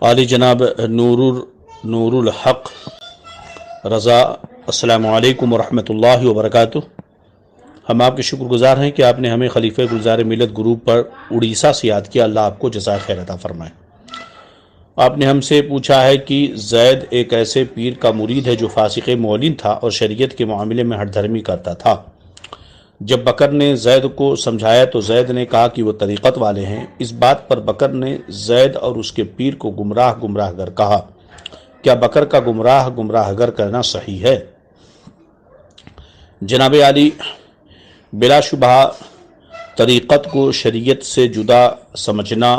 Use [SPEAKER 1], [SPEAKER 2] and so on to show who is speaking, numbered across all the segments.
[SPEAKER 1] عالی جناب نور الحق رضا، السلام علیکم ورحمۃ اللہ وبرکاتہ۔ ہم آپ کے شکر گزار ہیں کہ آپ نے ہمیں خلیفہ گلزار ملت گروپ پر اڑیسہ سے یاد کیا۔ اللہ آپ کو جزائے خیر عطا فرمائے۔ آپ نے ہم سے پوچھا ہے کہ زید ایک ایسے پیر کا مرید ہے جو فاسق معلن تھا اور شریعت کے معاملے میں ہٹ دھرمی کرتا تھا۔ جب بکر نے زید کو سمجھایا تو زید نے کہا کہ وہ طریقت والے ہیں۔ اس بات پر بکر نے زید اور اس کے پیر کو گمراہ گر کہا۔ کیا بکر کا گمراہ گر کرنا صحیح ہے؟ جناب عالی، بلا شبہ طریقت کو شریعت سے جدا سمجھنا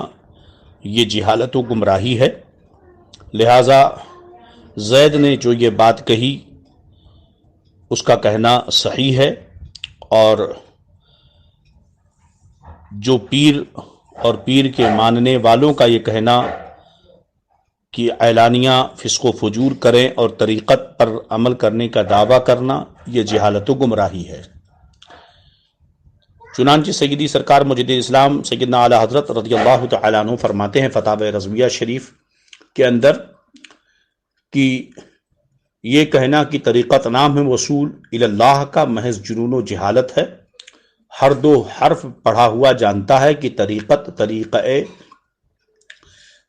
[SPEAKER 1] یہ جہالت و گمراہی ہے۔ لہٰذا زید نے جو یہ بات کہی اس کا کہنا صحیح ہے، اور جو پیر اور پیر کے ماننے والوں کا یہ کہنا کہ اعلانیہ فسق و فجور کریں اور طریقت پر عمل کرنے کا دعویٰ کرنا یہ جہالت و گمراہی ہے۔ چنانچہ سیدی سرکار مجدد اسلام سیدنا اعلیٰ حضرت رضی اللہ تعالیٰ عنہ فرماتے ہیں فتاوی رضویہ شریف کے اندر کہ یہ کہنا کہ طریقت نام ہے وصول اللہ کا محض جنون و جہالت ہے۔ ہر دو حرف پڑھا ہوا جانتا ہے کہ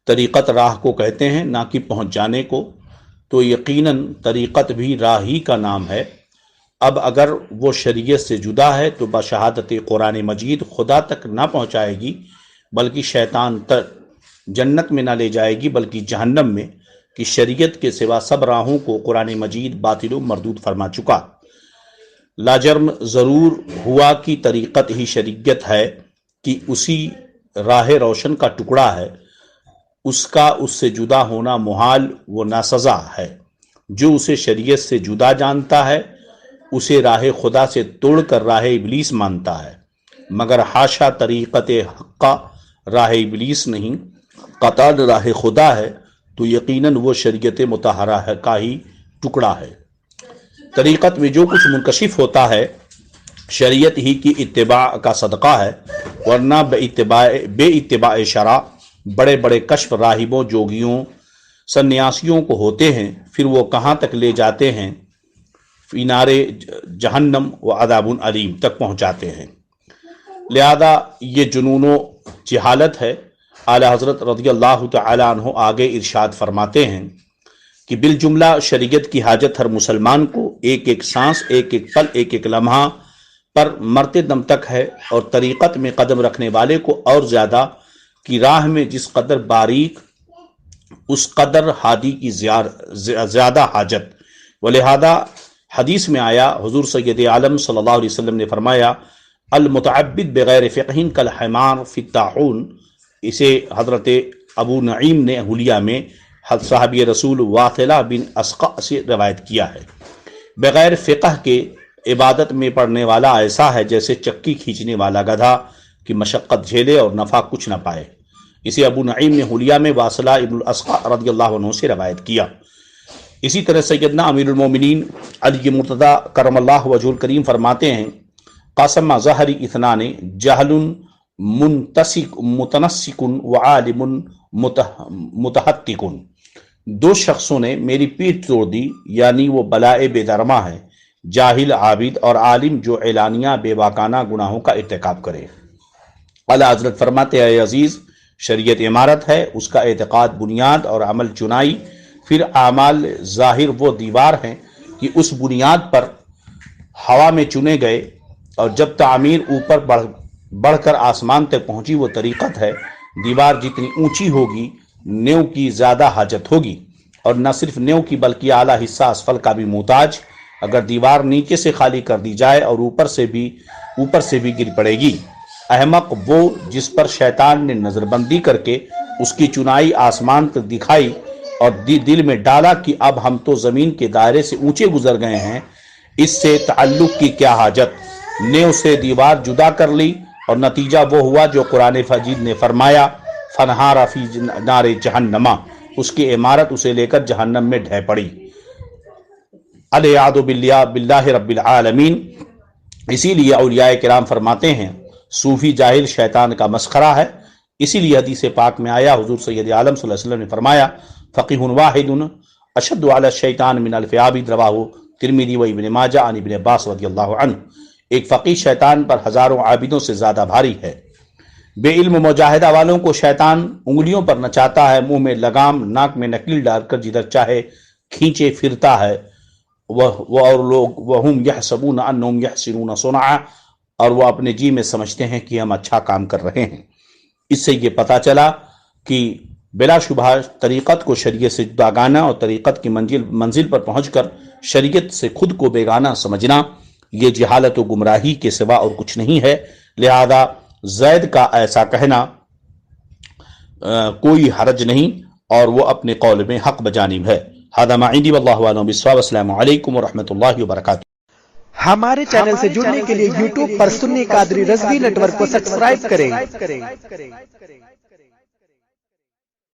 [SPEAKER 1] طریقت راہ کو کہتے ہیں، نہ کہ پہنچ جانے کو، تو یقیناً طریقت بھی راہ ہی کا نام ہے۔ اب اگر وہ شریعت سے جدا ہے تو بشہادت قرآن مجید خدا تک نہ پہنچائے گی، بلکہ شیطان تک جنت میں نہ لے جائے گی بلکہ جہنم میں، کہ شریعت کے سوا سب راہوں کو قرآن مجید باطل و مردود فرما چکا۔ لاجرم ضرور ہوا کہ طریقت ہی شریعت ہے، کہ اسی راہ روشن کا ٹکڑا ہے، اس کا اس سے جدا ہونا محال و ناسزا ہے۔ جو اسے شریعت سے جدا جانتا ہے اسے راہ خدا سے توڑ کر راہ ابلیس مانتا ہے، مگر حاشا طریقت حقہ راہ ابلیس نہیں، قطعاً راہ خدا ہے، تو یقیناً وہ شریعت مطہرہ کا ہی ٹکڑا ہے۔ طریقت میں جو کچھ منکشف ہوتا ہے شریعت ہی کی اتباع کا صدقہ ہے، ورنہ بے اتباع شرع بڑے بڑے کشف راہبوں، جوگیوں، سنیاسیوں کو ہوتے ہیں، پھر وہ کہاں تک لے جاتے ہیں؟ فی نار جہنم و عذاب علیم تک پہنچاتے ہیں۔ لہذا یہ جنون و جہالت ہے۔ اعلیٰ حضرت رضی اللہ تعالیٰ عنہ آگے ارشاد فرماتے ہیں کہ بالجملہ شریعت کی حاجت ہر مسلمان کو ایک ایک سانس، ایک ایک پل، ایک ایک لمحہ پر مرتے دم تک ہے، اور طریقت میں قدم رکھنے والے کو اور زیادہ، کی راہ میں جس قدر باریک اس قدر ہادی کی زیادہ حاجت۔ ولہذا حدیث میں آیا، حضور سید عالم صلی اللہ علیہ وسلم نے فرمایا المتعبد بغیر فقہ کالحمار فی الطاعون۔ اسے حضرت ابو نعیم نے حلیہ میں صحابی رسول واثلہ بن اسقع سے روایت کیا ہے۔ بغیر فقہ کے عبادت میں پڑنے والا ایسا ہے جیسے چکی کھینچنے والا گدھا کی مشقت جھیلے اور نفع کچھ نہ پائے۔ اسے ابو نعیم نے حلیہ میں واثلہ ابن الاسقع رضی اللہ عنہ سے روایت کیا۔ اسی طرح سیدنا امیر المومنین علی مرتضیٰ کرم اللہ وجہ الکریم فرماتے ہیں قاسم ظہری اثنان جہل متنسک وعالم متحقق۔ دو شخصوں نے میری پیٹھ توڑ دی، یعنی وہ بلائے بے درما ہے، جاہل عابد اور عالم جو اعلانیہ بے باکانہ گناہوں کا ارتکاب کرے۔ اعلیٰ حضرت فرماتے ہیں عزیز، شریعت عمارت ہے، اس کا اعتقاد بنیاد اور عمل چنائی، پھر اعمال ظاہر وہ دیوار ہیں کہ اس بنیاد پر ہوا میں چنے گئے، اور جب تعمیر اوپر بڑھ کر آسمان تک پہنچی وہ طریقت ہے۔ دیوار جتنی اونچی ہوگی نیو کی زیادہ حاجت ہوگی، اور نہ صرف نیو کی بلکہ اعلیٰ حصہ اسفل کا بھی محتاج۔ اگر دیوار نیچے سے خالی کر دی جائے اور اوپر سے بھی گر پڑے گی۔ احمق وہ جس پر شیطان نے نظر بندی کر کے اس کی چنائی آسمان تک دکھائی اور دل میں ڈالا کہ اب ہم تو زمین کے دائرے سے اونچے گزر گئے ہیں، اس سے تعلق کی کیا حاجت؟ نیو سے دیوار جدا کر لی اور نتیجہ وہ ہوا جو قرآن مجید نے فرمایا فنہارا فی نار جہنما، اس کی عمارت اسے لے کر جہنم میں ڈھہ پڑی۔ الیعاذ باللہ رب العالمین۔ اسی لیے اولیاء کرام فرماتے ہیں صوفی جاہل شیطان کا مسخرہ ہے، اسی لیے حدیث پاک میں آیا، حضور سید عالم صلی اللہ علیہ وسلم نے فرمایا فقیہ واحد اشد علی الشیطان من الف عابد، رواہ ترمذی و ابن ماجہ عن ابن عباس رضی اللہ عنہ۔ ایک فقیہ شیطان پر ہزاروں عابدوں سے زیادہ بھاری ہے۔ بے علم مجاہدہ والوں کو شیطان انگلیوں پر نچاتا ہے، منہ میں لگام، ناک میں نکیل ڈال کر جدھر چاہے کھینچے پھرتا ہے، وہ اور لوگ وہم یحسبون انہم یحسنون صنعا، اور وہ اپنے جی میں سمجھتے ہیں کہ ہم اچھا کام کر رہے ہیں۔ اس سے یہ پتہ چلا کہ بلا شبہ طریقت کو شریعت سے جداگانا اور طریقت کی منزل پر پہنچ کر شریعت سے خود کو بیگانہ سمجھنا یہ جہالت و گمراہی کے سوا اور کچھ نہیں ہے۔ لہذا زید کا ایسا کہنا کوئی حرج نہیں اور وہ اپنے قول میں حق بجانب ہے۔ ھذا ما عندی واللہ اعلم بالصواب۔ السلام علیکم ورحمۃ اللہ وبرکاتہ۔
[SPEAKER 2] ہمارے چینل سے جڑنے کے لیے یوٹیوب پر سنی قادری رضوی نیٹ ورک کو سبسکرائب کریں۔